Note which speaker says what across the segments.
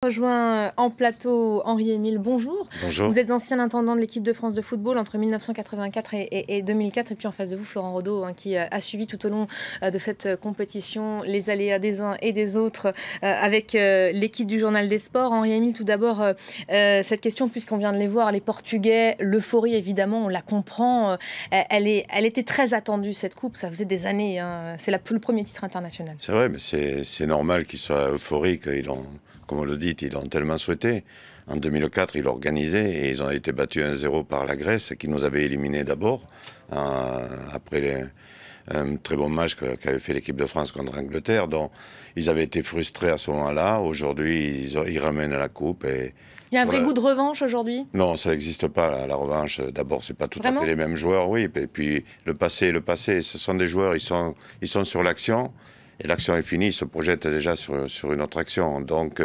Speaker 1: Rejoint en plateau Henri-Émile, bonjour.
Speaker 2: Bonjour.
Speaker 1: Vous êtes ancien intendant de l'équipe de France de football entre 1984 et 2004. Et puis en face de vous, Florent Rodeau, qui a suivi tout au long de cette compétition les aléas des uns et des autres avec l'équipe du Journal des Sports. Henri-Émile, tout d'abord, cette question, puisqu'on vient de les voir, les Portugais, l'euphorie, évidemment, on la comprend. Elle était très attendue, cette coupe. Ça faisait des années. C'est le premier titre international.
Speaker 2: C'est vrai, mais c'est normal qu'ils soient euphoriques. Comme on le dit, ils l'ont tellement souhaité. En 2004, ils l'ont organisé et ils ont été battus 1-0 par la Grèce, qui nous avait éliminés d'abord, après un très bon match qu'avait fait l'équipe de France contre l'Angleterre. Donc, ils avaient été frustrés à ce moment-là. Aujourd'hui, ils ramènent la coupe. Et
Speaker 1: il y a un vrai goût de revanche aujourd'hui ?
Speaker 2: Non, ça n'existe pas, la revanche. D'abord, c'est pas tout
Speaker 1: Vraiment ?
Speaker 2: à fait les mêmes joueurs, oui. Et puis, le passé. Ce sont des joueurs, ils sont sur l'action. Et l'action est finie, ils se projettent déjà sur une autre action. Donc,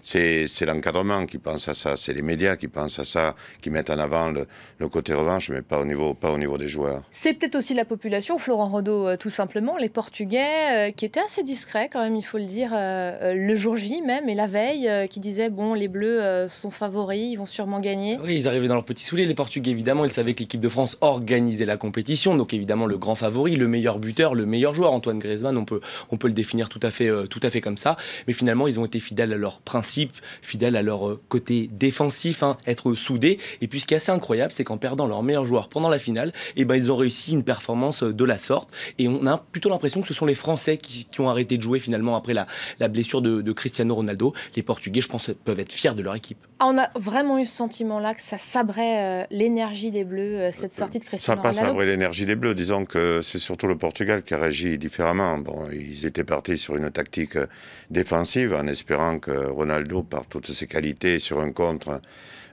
Speaker 2: c'est l'encadrement qui pense à ça, c'est les médias qui pensent à ça, qui mettent en avant le côté revanche, mais pas au niveau des joueurs.
Speaker 1: C'est peut-être aussi la population, Florent Rodeau, tout simplement, les Portugais, qui étaient assez discrets quand même, il faut le dire, le jour J même, et la veille, qui disaient, bon, les Bleus sont favoris, ils vont sûrement gagner.
Speaker 3: Oui, ils arrivaient dans leurs petits souliers, les Portugais, évidemment, ils savaient que l'équipe de France organisait la compétition, donc évidemment le grand favori, le meilleur buteur, le meilleur joueur, Antoine Griezmann, on peut le définir tout à fait comme ça, mais finalement ils ont été fidèles à leurs principes, fidèles à leur côté défensif, être soudés. Et puis ce qui est assez incroyable, c'est qu'en perdant leur meilleur joueur pendant la finale, ils ont réussi une performance de la sorte, et on a plutôt l'impression que ce sont les Français qui ont arrêté de jouer finalement après la blessure de Cristiano Ronaldo. Les Portugais, je pense, peuvent être fiers de leur équipe.
Speaker 1: On a vraiment eu ce sentiment-là que ça sabrait l'énergie des Bleus, cette sortie de Cristiano Ronaldo.
Speaker 2: Ça n'a pas sabré l'énergie des Bleus. Disons que c'est surtout le Portugal qui a réagi différemment. Bon, ils étaient partis sur une tactique défensive en espérant que Ronaldo, par toutes ses qualités, sur un contre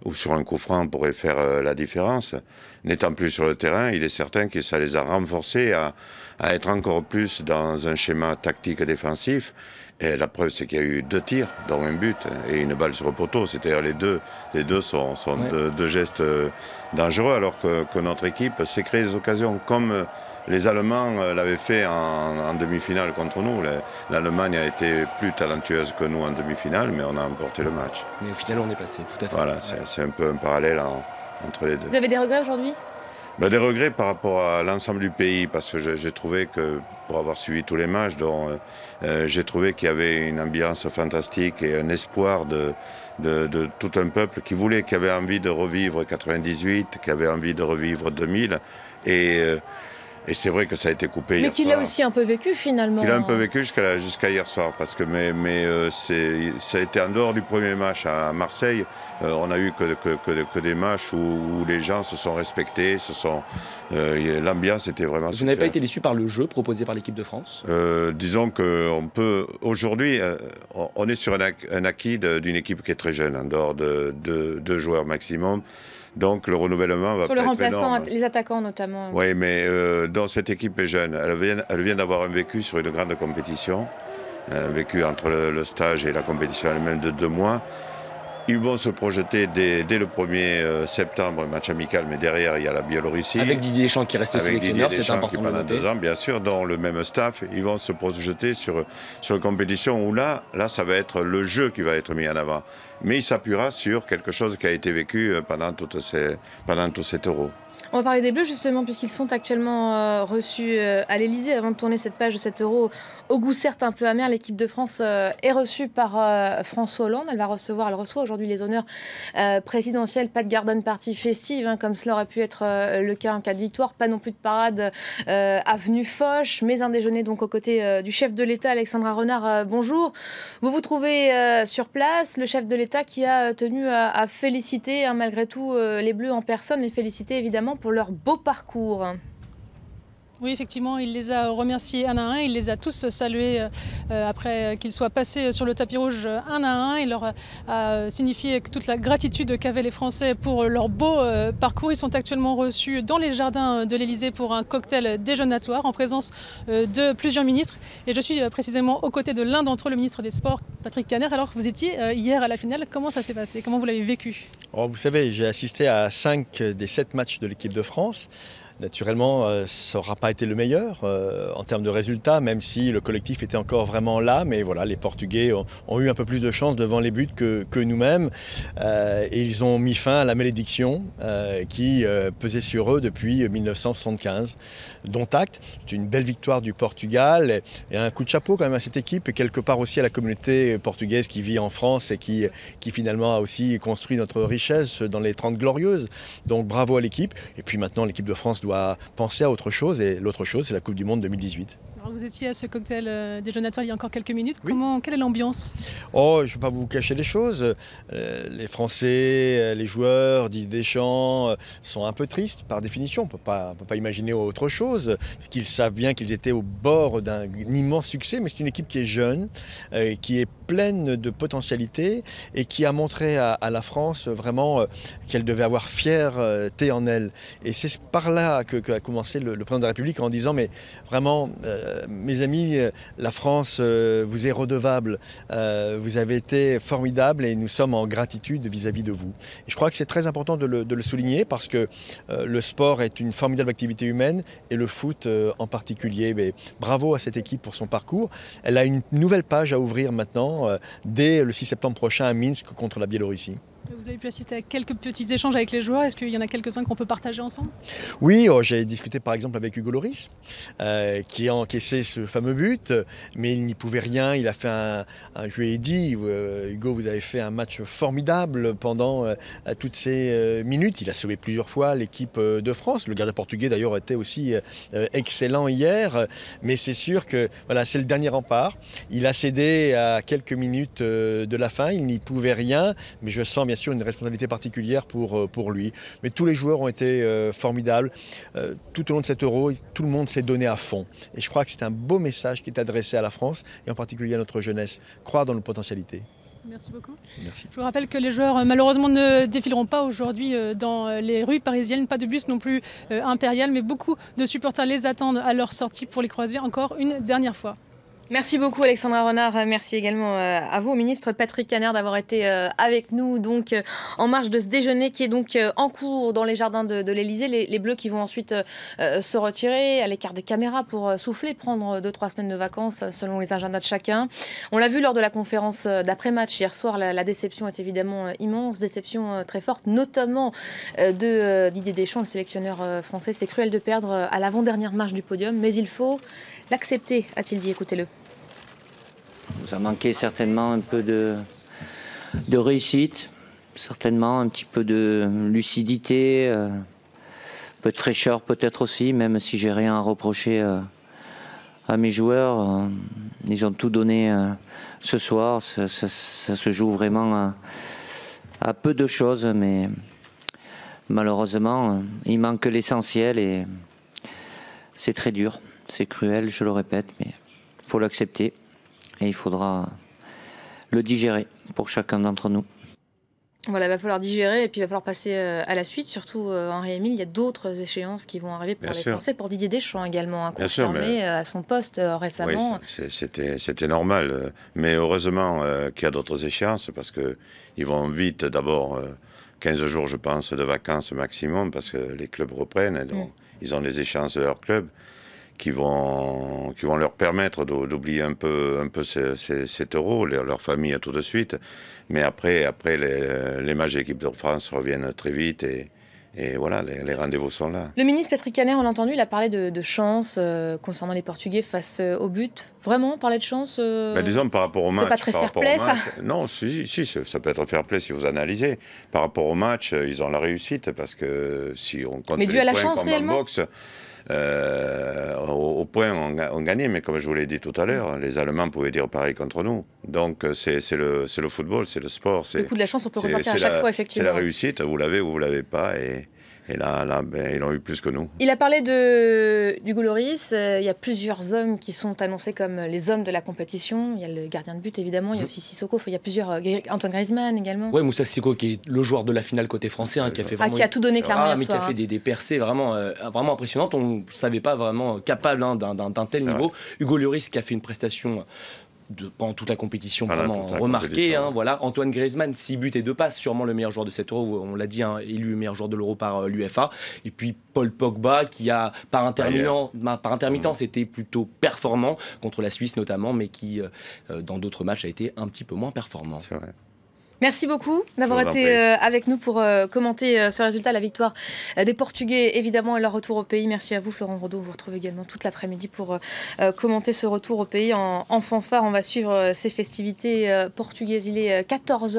Speaker 2: ou sur un coup franc, pourrait faire la différence. N'étant plus sur le terrain, il est certain que ça les a renforcés à être encore plus dans un schéma tactique défensif. Et la preuve, c'est qu'il y a eu 2 tirs, dont un but et une balle sur le poteau. C'est-à-dire les deux sont ouais. deux gestes dangereux, alors que notre équipe s'est créé des occasions comme les Allemands l'avaient fait en demi-finale contre nous. L'Allemagne a été plus talentueuse que nous en demi-finale, mais on a emporté le match.
Speaker 3: Mais au final, on est passé, tout à fait.
Speaker 2: Voilà, c'est un peu un parallèle entre les deux.
Speaker 1: Vous avez des regrets aujourd'hui ?
Speaker 2: Des regrets par rapport à l'ensemble du pays, parce que j'ai trouvé que, pour avoir suivi tous les matchs, j'ai trouvé qu'il y avait une ambiance fantastique et un espoir de tout un peuple qui avait envie de revivre 98, qui avait envie de revivre 2000. Et c'est vrai que ça a été coupé hier soir.
Speaker 1: Mais qu'il a aussi un peu vécu finalement.
Speaker 2: Qu'il a un peu vécu jusqu'à hier soir, parce que ça a été en dehors du premier match à Marseille. On a eu que des matchs où les gens se sont respectés, l'ambiance était vraiment super.
Speaker 3: Vous n'avez pas été déçu par le jeu proposé par l'équipe de France ?
Speaker 2: Disons qu'on peut aujourd'hui, on est sur un acquis d'une équipe qui est très jeune, en dehors de 2 joueurs maximum. Donc le renouvellement va
Speaker 1: sur
Speaker 2: pas
Speaker 1: le
Speaker 2: être
Speaker 1: remplaçant,
Speaker 2: énorme.
Speaker 1: Les attaquants notamment.
Speaker 2: Oui, mais dans cette équipe est jeune. Elle vient d'avoir un vécu sur une grande compétition, un vécu entre le stage et la compétition elle-même de 2 mois. Ils vont se projeter dès le 1er septembre, un match amical, mais derrière, il y a la Biélorussie.
Speaker 3: Avec Didier Deschamps qui reste sélectionneur, c'est important de le noter.
Speaker 2: 2 ans, bien sûr, dans le même staff. Ils vont se projeter sur une compétition où là, ça va être le jeu qui va être mis en avant. Mais il s'appuiera sur quelque chose qui a été vécu pendant tout cet Euro.
Speaker 1: On va parler des Bleus justement, puisqu'ils sont actuellement reçus à l'Elysée. Avant de tourner cette page de cet Euro, au goût certes un peu amer, l'équipe de France est reçue par François Hollande. Elle reçoit aujourd'hui les honneurs présidentiels. Pas de garden party festive, comme cela aurait pu être le cas en cas de victoire. Pas non plus de parade avenue Foch, mais un déjeuner donc aux côtés du chef de l'État, Alexandra Renard. Bonjour. Vous vous trouvez sur place, le chef de l'État qui a tenu à féliciter malgré tout les Bleus en personne, les féliciter évidemment pour leur beau parcours.
Speaker 4: Oui, effectivement, il les a remerciés un à un, il les a tous salués après qu'ils soient passés sur le tapis rouge un à un. Il leur a signifié toute la gratitude qu'avaient les Français pour leur beau parcours. Ils sont actuellement reçus dans les jardins de l'Elysée pour un cocktail déjeunatoire en présence de plusieurs ministres. Et je suis précisément aux côtés de l'un d'entre eux, le ministre des Sports, Patrick Caner. Alors que vous étiez hier à la finale, comment ça s'est passé? Comment vous l'avez vécu?
Speaker 5: Vous savez, j'ai assisté à 5 des 7 matchs de l'équipe de France. Naturellement, ça n'aura pas été le meilleur en termes de résultats, même si le collectif était encore vraiment là. Mais voilà, les Portugais ont eu un peu plus de chance devant les buts que nous-mêmes. Et ils ont mis fin à la malédiction qui pesait sur eux depuis 1975. Dont acte, c'est une belle victoire du Portugal et un coup de chapeau quand même à cette équipe et quelque part aussi à la communauté portugaise qui vit en France et qui finalement a aussi construit notre richesse dans les 30 glorieuses. Donc bravo à l'équipe. Et puis maintenant, l'équipe de France doit penser à autre chose et l'autre chose, c'est la Coupe du Monde 2018.
Speaker 4: Alors vous étiez à ce cocktail déjeunatoire il y a encore quelques minutes.
Speaker 5: Oui.
Speaker 4: Quelle est l'ambiance?
Speaker 5: Oh, je ne vais pas vous cacher les choses. Les Français, les joueurs, Didier Deschamps, sont un peu tristes par définition. On ne peut pas imaginer autre chose. Qu'ils savent bien qu'ils étaient au bord d'un immense succès, mais c'est une équipe qui est jeune, qui est pleine de potentialité et qui a montré à la France vraiment qu'elle devait avoir fierté en elle. Et c'est par là qu'a commencé le président de la République en disant mais vraiment, mes amis, la France vous est redevable. Vous avez été formidables et nous sommes en gratitude vis-à-vis de vous. Et je crois que c'est très important de le souligner parce que le sport est une formidable activité humaine et le foot en particulier. Mais bravo à cette équipe pour son parcours. Elle a une nouvelle page à ouvrir maintenant dès le 6 septembre prochain à Minsk contre la Biélorussie.
Speaker 4: Vous avez pu assister à quelques petits échanges avec les joueurs. Est-ce qu'il y en a quelques-uns qu'on peut partager ensemble?
Speaker 5: Oui, j'ai discuté par exemple avec Hugo Lloris, qui a encaissé ce fameux but, mais il n'y pouvait rien. Il a fait je lui ai dit, Hugo, vous avez fait un match formidable pendant toutes ces minutes. Il a sauvé plusieurs fois l'équipe de France. Le gardien portugais d'ailleurs était aussi excellent hier, mais c'est sûr que voilà, c'est le dernier rempart. Il a cédé à quelques minutes de la fin. Il n'y pouvait rien, mais je sens bien sûr une responsabilité particulière pour lui. Mais tous les joueurs ont été formidables. Tout au long de cet Euro, tout le monde s'est donné à fond. Et je crois que c'est un beau message qui est adressé à la France et en particulier à notre jeunesse. Croire dans nos potentialités.
Speaker 4: Merci beaucoup.
Speaker 5: Merci.
Speaker 4: Je vous rappelle que les joueurs malheureusement ne défileront pas aujourd'hui dans les rues parisiennes. Pas de bus non plus impérial, mais beaucoup de supporters les attendent à leur sortie pour les croiser encore une dernière fois.
Speaker 1: Merci beaucoup Alexandra Renard, merci également à vous, au ministre Patrick Caner, d'avoir été avec nous donc en marge de ce déjeuner qui est donc en cours dans les jardins de l'Elysée. Les Bleus qui vont ensuite se retirer à l'écart des caméras pour souffler, prendre 2-3 semaines de vacances selon les agendas de chacun. On l'a vu lors de la conférence d'après-match hier soir, la déception est évidemment immense, déception très forte, notamment de Didier Deschamps, le sélectionneur français. C'est cruel de perdre à l'avant-dernière marche du podium, mais il faut l'accepter, a-t-il dit. Écoutez-le.
Speaker 6: Il nous a manqué certainement un peu de réussite, certainement un petit peu de lucidité, un peu de fraîcheur peut-être aussi, même si j'ai rien à reprocher à mes joueurs. Ils ont tout donné ce soir, ça se joue vraiment à peu de choses, mais malheureusement, il manque l'essentiel et c'est très dur. C'est cruel, je le répète, mais il faut l'accepter et il faudra le digérer pour chacun d'entre nous.
Speaker 1: Voilà, il va falloir digérer et puis il va falloir passer à la suite. Surtout, Henri-Émile, il y a d'autres échéances qui vont arriver pour les Français, pour Didier Deschamps également, confirmé à son poste récemment.
Speaker 2: Oui, c'était normal. Mais heureusement qu'il y a d'autres échéances parce qu'ils vont vite, d'abord 15 jours, je pense, de vacances maximum parce que les clubs reprennent. Donc, ils ont les échéances de leur club qui vont leur permettre d'oublier un peu cet Euro, leur famille tout de suite. Mais après les matchs d'équipe de France reviennent très vite et voilà, les rendez-vous sont là.
Speaker 1: Le ministre Patrick Caner, on l'a entendu, il a parlé de chance concernant les Portugais face au but. Vraiment, parler de chance
Speaker 2: disons par rapport au match.
Speaker 1: C'est pas très fair-play, ça?
Speaker 2: Non, si, ça peut être fair-play si vous analysez. Par rapport au match, ils ont la réussite parce que si on compte
Speaker 1: mais dû
Speaker 2: les
Speaker 1: à la
Speaker 2: points
Speaker 1: chance,
Speaker 2: comme
Speaker 1: réellement
Speaker 2: en boxe, au point on gagnait, mais comme je vous l'ai dit tout à l'heure, les Allemands pouvaient dire pareil contre nous. Donc c'est le football, c'est le sport.
Speaker 1: Le coup de la chance, on peut ressortir à chaque fois, effectivement.
Speaker 2: C'est la réussite, vous l'avez ou vous l'avez pas, et là ils l'ont eu plus que nous.
Speaker 1: Il a parlé d'Hugo Lloris. Il y a plusieurs hommes qui sont annoncés comme les hommes de la compétition. Il y a le gardien de but, évidemment. Il y a aussi Sissoko. Il y a plusieurs. Antoine Griezmann également.
Speaker 3: Oui, Moussa Sissoko, qui est le joueur de la finale côté français, qui a fait vraiment.
Speaker 1: Qui a tout donné clairement hier soir.
Speaker 3: Qui a fait des percées vraiment impressionnantes. On ne savait pas vraiment capable d'un tel niveau. Hugo Lloris qui a fait une prestation pendant toute la compétition, vraiment remarqué. Voilà. Antoine Griezmann, 6 buts et 2 passes, sûrement le meilleur joueur de cet Euro, on l'a dit, élu meilleur joueur de l'Euro par l'UEFA. Et puis Paul Pogba, qui a par intermittence été plutôt performant contre la Suisse notamment, mais qui dans d'autres matchs a été un petit peu moins performant.
Speaker 2: C'est vrai.
Speaker 1: Merci beaucoup d'avoir été avec nous pour commenter ce résultat, la victoire des Portugais évidemment et leur retour au pays. Merci à vous Florent Rodeau, vous retrouvez également toute l'après-midi pour commenter ce retour au pays en fanfare. On va suivre ces festivités portugaises, il est 14h.